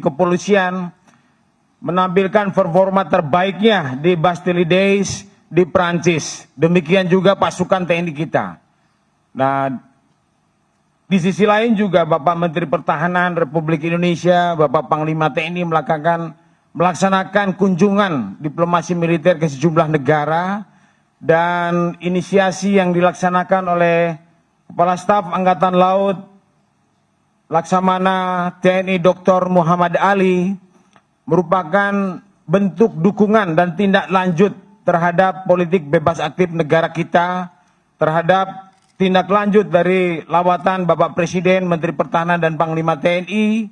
kepolisian menampilkan performa terbaiknya di Bastille Days di Prancis. Demikian juga pasukan TNI kita. Nah, di sisi lain juga Bapak Menteri Pertahanan Republik Indonesia, Bapak Panglima TNI melaksanakan kunjungan diplomasi militer ke sejumlah negara, dan inisiasi yang dilaksanakan oleh Kepala Staf Angkatan Laut Laksamana TNI Dr. Muhammad Ali merupakan bentuk dukungan dan tindak lanjut terhadap politik bebas aktif negara kita, terhadap tindak lanjut dari lawatan Bapak Presiden, Menteri Pertahanan dan Panglima TNI.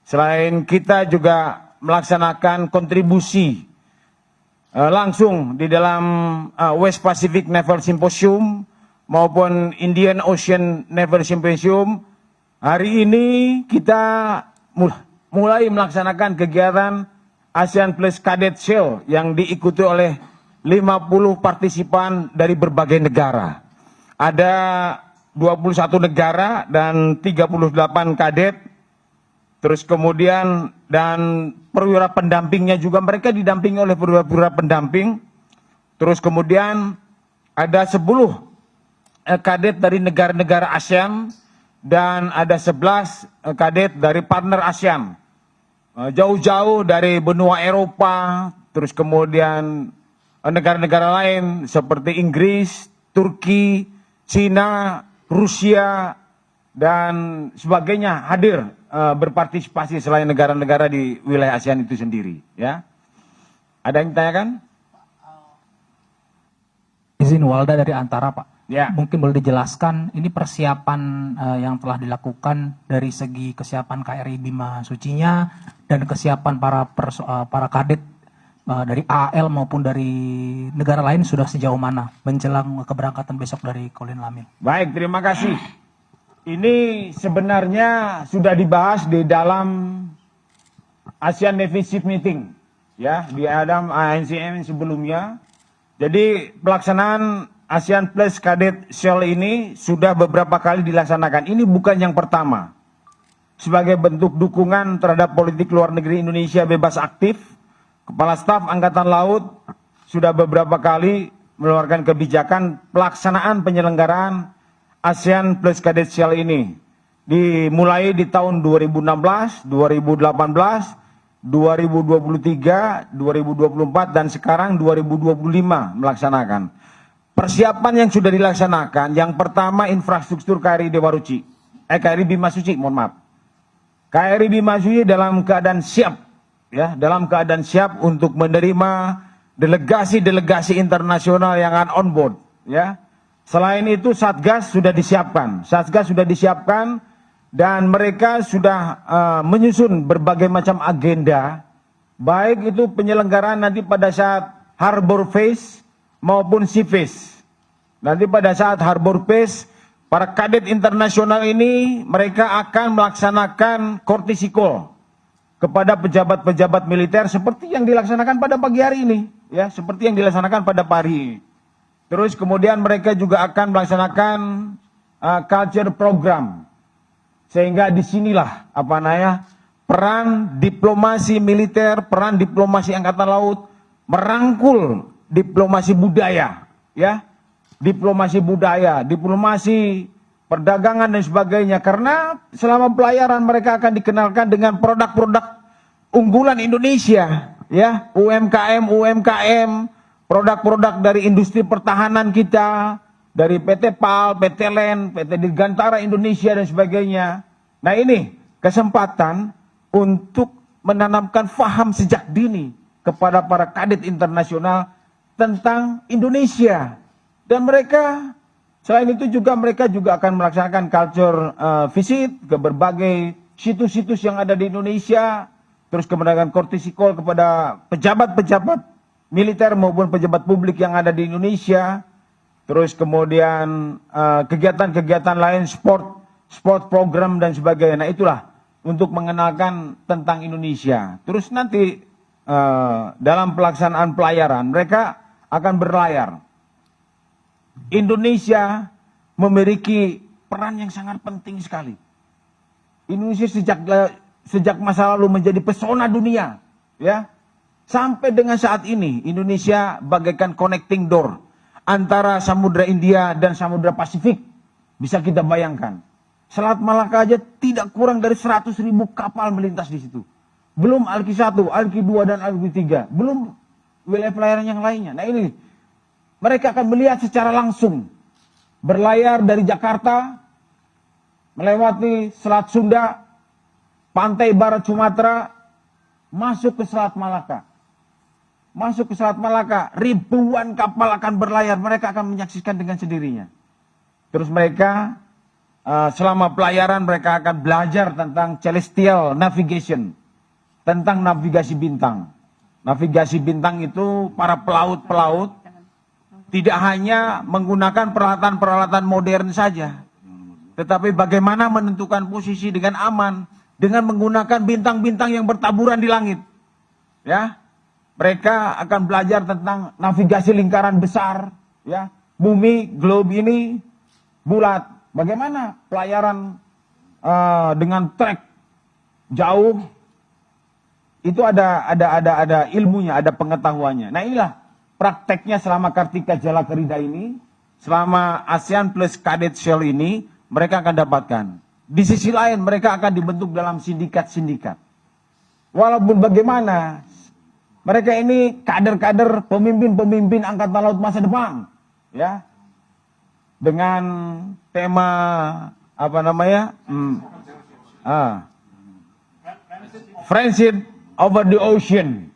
Selain kita juga melaksanakan kontribusi langsung di dalam West Pacific Naval Symposium maupun Indian Ocean Naval Symposium. Hari ini kita mulai melaksanakan kegiatan ASEAN Plus Cadet Show yang diikuti oleh 50 partisipan dari berbagai negara. Ada 21 negara dan 38 kadet. Terus kemudian dan perwira pendampingnya juga, mereka didampingi oleh perwira pendamping. Terus kemudian ada 10 kadet dari negara-negara ASEAN dan ada 11 kadet dari partner ASEAN. Jauh-jauh dari benua Eropa, terus kemudian negara-negara lain seperti Inggris, Turki, Cina, Rusia, dan sebagainya hadir berpartisipasi selain negara-negara di wilayah ASEAN itu sendiri. Ya, ada yang ditanyakan? Izin Walda dari Antara, Pak. Ya. Mungkin boleh dijelaskan ini persiapan yang telah dilakukan dari segi kesiapan KRI Bima Sucinya dan kesiapan para kadet dari AL maupun dari negara lain sudah sejauh mana menjelang keberangkatan besok dari Kolin Lamil. Baik, terima kasih. Ini sebenarnya sudah dibahas di dalam ASEAN Navy Chief Meeting, ya, di Adam ANCM sebelumnya. Jadi pelaksanaan ASEAN Plus Cadet Show ini sudah beberapa kali dilaksanakan. Ini bukan yang pertama. Sebagai bentuk dukungan terhadap politik luar negeri Indonesia bebas aktif, Kepala Staf Angkatan Laut sudah beberapa kali mengeluarkan kebijakan pelaksanaan penyelenggaraan ASEAN Plus Cadet Show ini. Dimulai di tahun 2016, 2018, 2023, 2024, dan sekarang 2025 melaksanakan. Persiapan yang sudah dilaksanakan, yang pertama infrastruktur KRI Dewa Ruci, KRI Bima Suci, mohon maaf. KRI Bima Suci dalam keadaan siap, ya, dalam keadaan siap untuk menerima delegasi-delegasi internasional yang akan on board, ya. Selain itu Satgas sudah disiapkan, dan mereka sudah menyusun berbagai macam agenda, baik itu penyelenggaraan nanti pada saat Harbor Phase maupun Sea Phase. Nanti pada saat Harbor Phase, para kadet internasional ini mereka akan melaksanakan kortisikol kepada pejabat-pejabat militer seperti yang dilaksanakan pada pagi hari ini, ya, seperti yang dilaksanakan pada pagi ini. Terus kemudian mereka juga akan melaksanakan culture program, sehingga disinilah peran diplomasi militer, peran diplomasi angkatan laut merangkul diplomasi budaya, ya, diplomasi perdagangan dan sebagainya. Karena selama pelayaran mereka akan dikenalkan dengan produk-produk unggulan Indonesia, ya, UMKM, produk-produk dari industri pertahanan kita, dari PT PAL, PT LEN, PT Dirgantara Indonesia dan sebagainya. Nah, ini kesempatan untuk menanamkan faham sejak dini kepada para kadet internasional tentang Indonesia. Dan mereka, selain itu juga mereka juga akan melaksanakan culture visit ke berbagai situs-situs yang ada di Indonesia, terus kemudian kortisikol kepada pejabat-pejabat militer maupun pejabat publik yang ada di Indonesia, terus kemudian kegiatan-kegiatan lain, sport program dan sebagainya. Nah, itulah untuk mengenalkan tentang Indonesia. Terus nanti dalam pelaksanaan pelayaran mereka akan berlayar. Indonesia memiliki peran yang sangat penting sekali. Indonesia sejak sejak masa lalu menjadi pesona dunia, ya. Sampai dengan saat ini Indonesia bagaikan connecting door antara Samudra India dan Samudra Pasifik. Bisa kita bayangkan. Selat Malaka aja tidak kurang dari 100.000 kapal melintas di situ. Belum Alki 1, Alki 2 dan Alki 3. Belum wilayah pelayaran yang lainnya. Nah ini mereka akan melihat secara langsung. Berlayar dari Jakarta, melewati Selat Sunda, pantai barat Sumatera, masuk ke Selat Malaka. Masuk ke Selat Malaka, ribuan kapal akan berlayar, mereka akan menyaksikan dengan sendirinya. Terus mereka selama pelayaran mereka akan belajar tentang celestial navigation, tentang navigasi bintang. Navigasi bintang itu para pelaut-pelaut tidak hanya menggunakan peralatan-peralatan modern saja, tetapi bagaimana menentukan posisi dengan aman dengan menggunakan bintang-bintang yang bertaburan di langit. Ya. Mereka akan belajar tentang navigasi lingkaran besar, ya. Bumi, globe ini bulat. Bagaimana pelayaran dengan trek jauh itu ada ilmunya, ada pengetahuannya. Nah, inilah prakteknya selama Kartika Jala Kerida ini, selama ASEAN Plus Cadet Shell ini mereka akan dapatkan. Di sisi lain mereka akan dibentuk dalam sindikat-sindikat. Walaupun bagaimana mereka ini kader-kader pemimpin-pemimpin angkatan laut masa depan, ya, dengan tema apa namanya, friendship over the ocean.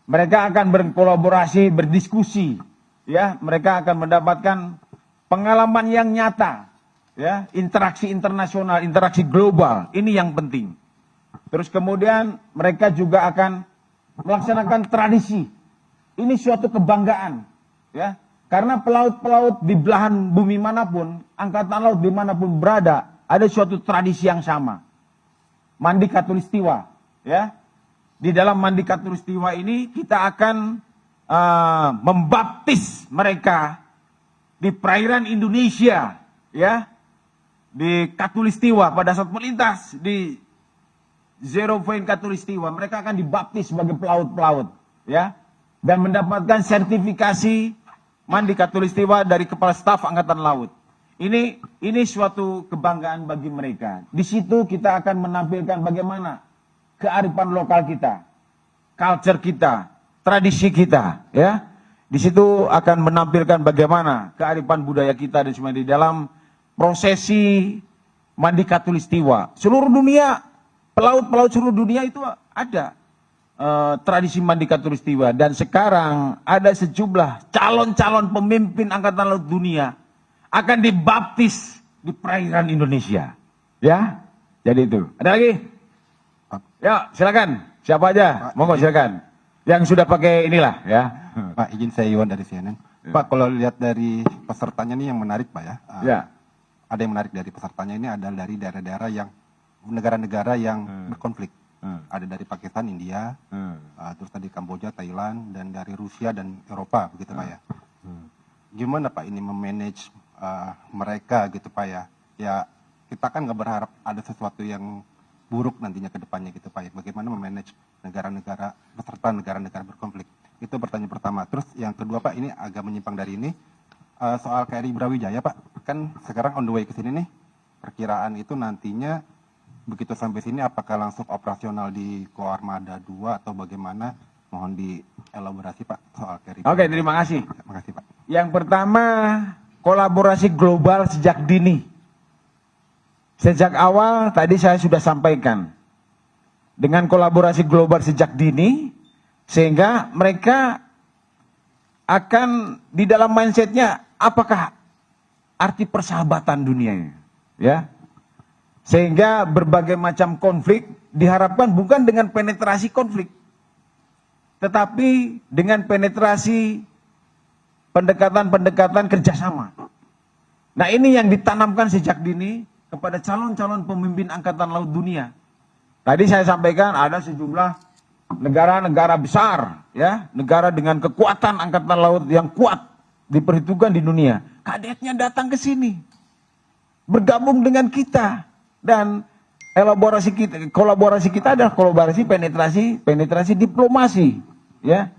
Mereka akan berkolaborasi, berdiskusi, ya, mereka akan mendapatkan pengalaman yang nyata, ya, interaksi internasional, interaksi global, ini yang penting. Terus kemudian mereka juga akan melaksanakan tradisi. Ini suatu kebanggaan, ya. Karena pelaut-pelaut di belahan bumi manapun, angkatan laut dimanapun berada, ada suatu tradisi yang sama. Mandi Katulistiwa, ya. Di dalam Mandi Katulistiwa ini kita akan membaptis mereka di perairan Indonesia, ya. Di Katulistiwa pada saat melintas di Zero Point Katulistiwa, mereka akan dibaptis sebagai pelaut-pelaut, ya, dan mendapatkan sertifikasi Mandi Katulistiwa dari Kepala Staf Angkatan Laut. Ini suatu kebanggaan bagi mereka. Di situ kita akan menampilkan bagaimana kearifan lokal kita, culture kita, tradisi kita, ya. Di situ akan menampilkan bagaimana kearifan budaya kita dan semua di dalam prosesi Mandi Katulistiwa. Seluruh dunia, pelaut-pelaut seluruh dunia itu ada tradisi Mandi Katulistiwa, dan sekarang ada sejumlah calon-calon pemimpin angkatan laut dunia akan dibaptis di perairan Indonesia, ya. Jadi itu. Ada lagi? Ya, silakan. Siapa aja? Monggo silakan. Yang sudah pakai inilah, ya. Pak, izin saya Iwan dari CNN. Ya. Pak, kalau lihat dari pesertanya ini yang menarik, Pak, ya. Ya. Ada yang menarik dari pesertanya ini adalah dari daerah-daerah yang negara-negara yang berkonflik. Ada dari Pakistan, India, terus tadi Kamboja, Thailand, dan dari Rusia dan Eropa, begitu Pak ya. Gimana Pak ini memanage mereka gitu Pak ya? Ya kita kan nggak berharap ada sesuatu yang buruk nantinya ke depannya gitu Pak ya. Bagaimana memanage negara-negara peserta negara-negara berkonflik? Itu pertanyaan pertama. Terus yang kedua Pak, ini agak menyimpang dari ini, soal KRI Brawijaya Pak. Kan sekarang on the way ke sini nih, perkiraan itu nantinya begitu sampai sini apakah langsung operasional di Koarmada 2 atau bagaimana? Mohon dielaborasi Pak soal KRI. Oke, terima kasih. Terima kasih Pak. Yang pertama, kolaborasi global sejak dini. Sejak awal tadi saya sudah sampaikan. Dengan kolaborasi global sejak dini, sehingga mereka akan di dalam mindsetnya apakah arti persahabatan dunia ini, ya. Sehingga berbagai macam konflik diharapkan bukan dengan penetrasi konflik, tetapi dengan penetrasi pendekatan-pendekatan kerjasama. Nah, ini yang ditanamkan sejak dini kepada calon-calon pemimpin angkatan laut dunia. Tadi saya sampaikan ada sejumlah negara-negara besar, ya, negara dengan kekuatan angkatan laut yang kuat diperhitungkan di dunia. Kadetnya datang ke sini, bergabung dengan kita, dan kolaborasi kita adalah kolaborasi penetrasi diplomasi, ya.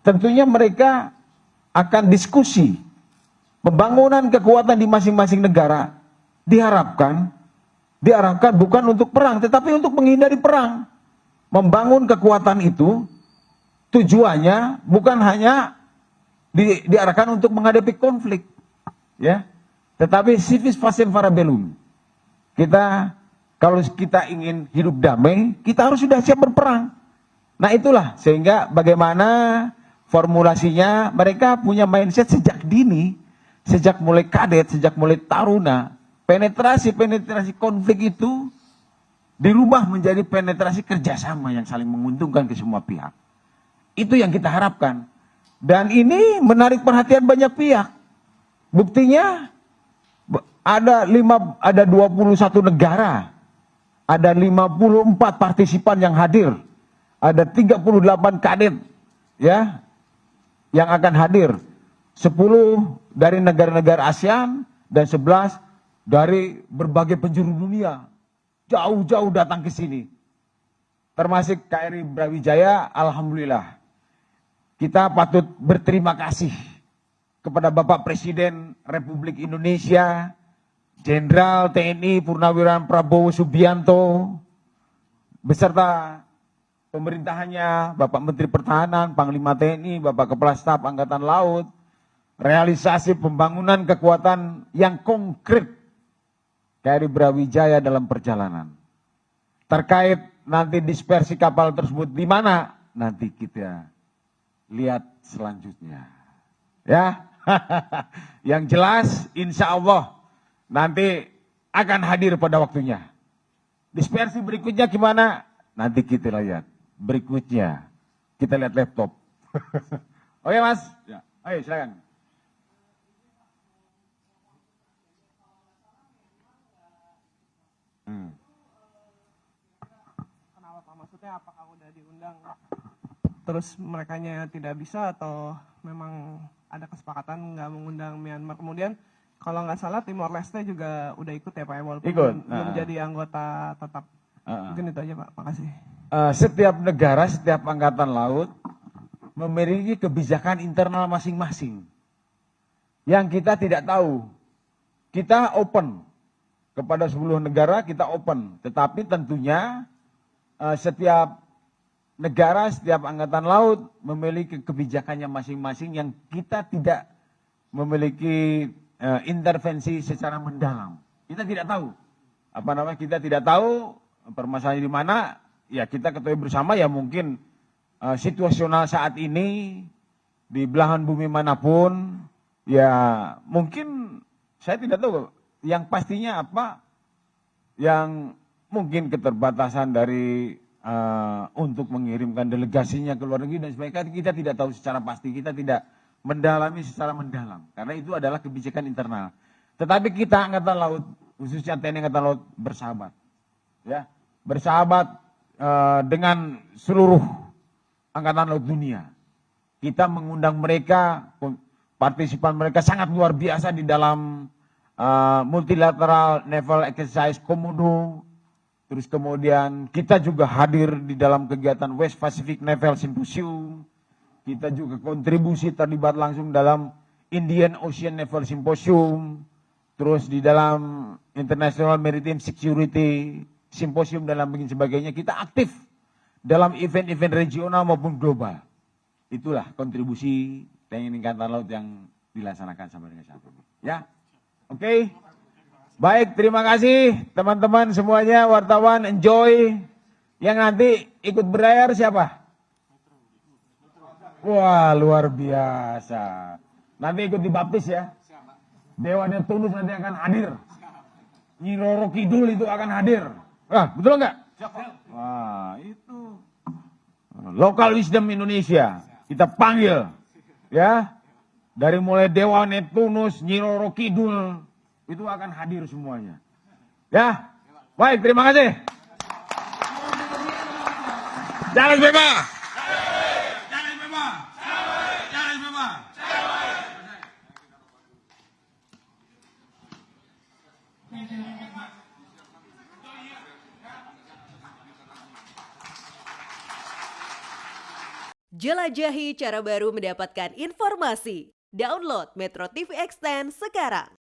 Tentunya mereka akan diskusi pembangunan kekuatan di masing-masing negara diharapkan bukan untuk perang, tetapi untuk menghindari perang. Membangun kekuatan itu tujuannya bukan hanya diarahkan untuk menghadapi konflik, ya, tetapi civis pacem para bellum. Kalau kita ingin hidup damai, kita harus sudah siap berperang. Nah itulah sehingga bagaimana formulasinya, mereka punya mindset sejak dini, sejak mulai kadet, sejak mulai taruna, penetrasi konflik itu dirubah menjadi penetrasi kerjasama yang saling menguntungkan ke semua pihak. Itu yang kita harapkan. Dan ini menarik perhatian banyak pihak. Buktinya ada 21 negara, ada 54 partisipan yang hadir, ada 38 kadet, ya, yang akan hadir. 10 dari negara-negara ASEAN dan 11 dari berbagai penjuru dunia. Jauh-jauh datang ke sini. Termasuk KRI Brawijaya, alhamdulillah. Kita patut berterima kasih kepada Bapak Presiden Republik Indonesia, Jenderal TNI Purnawirawan Prabowo Subianto, beserta pemerintahannya, Bapak Menteri Pertahanan, Panglima TNI, Bapak Kepala Staf Angkatan Laut, realisasi pembangunan kekuatan yang konkret KRI Brawijaya dalam perjalanan. Terkait nanti dispersi kapal tersebut di mana, nanti kita lihat selanjutnya. Ya, yang jelas insya Allah nanti akan hadir pada waktunya. Dispersi berikutnya gimana? Nanti kita lihat. Berikutnya kita lihat laptop. Oke Mas, ya. Ayo silakan. Kenapa Pak? Maksudnya apakah udah diundang terus merekanya tidak bisa atau memang ada kesepakatan nggak mengundang Myanmar? Kemudian kalau nggak salah Timor Leste juga udah ikut ya Pak, walaupun belum jadi anggota tetap. Mungkin itu aja Pak, makasih. Setiap negara, setiap angkatan laut memiliki kebijakan internal masing-masing yang kita tidak tahu. Kita open kepada 10 negara, kita open, tetapi tentunya setiap negara, setiap angkatan laut memiliki kebijakannya masing-masing yang kita tidak memiliki intervensi secara mendalam. Kita tidak tahu. Kita tidak tahu permasalahannya di mana. Ya kita ketahui bersama ya mungkin situasional saat ini di belahan bumi manapun, ya mungkin saya tidak tahu. Yang pastinya apa? Yang mungkin keterbatasan dari untuk mengirimkan delegasinya ke luar negeri dan sebagainya, kita tidak tahu secara pasti, kita tidak mendalami secara mendalam, karena itu adalah kebijakan internal. Tetapi kita Angkatan Laut, khususnya TNI Angkatan Laut bersahabat, ya, bersahabat dengan seluruh Angkatan Laut dunia. Kita mengundang mereka, partisipan mereka sangat luar biasa di dalam multilateral naval exercise Komodo. Terus kemudian kita juga hadir di dalam kegiatan West Pacific Naval Symposium. Kita juga kontribusi terlibat langsung dalam Indian Ocean Naval Symposium. Terus di dalam International Maritime Security Symposium dan lain sebagainya. Kita aktif dalam event-event regional maupun global. Itulah kontribusi TNI Angkatan Laut yang dilaksanakan sampai dengan saat ini. Ya, oke. Baik, terima kasih teman-teman semuanya, wartawan, enjoy. Yang nanti ikut berlayar siapa? Wah, luar biasa. Nanti ikut dibaptis ya. Dewa Neptunus nanti akan hadir. Nyi Roro Kidul itu akan hadir. Betul enggak? Wah, itu Local Wisdom Indonesia. Kita panggil ya. Dari mulai Dewa Neptunus, Nyi Roro Kidul itu akan hadir semuanya. Ya. Baik, terima kasih. Jalan bebas. Jalan bebas. Jalan bebas. Jelajahi cara baru mendapatkan informasi. Download Metro TV Extend sekarang.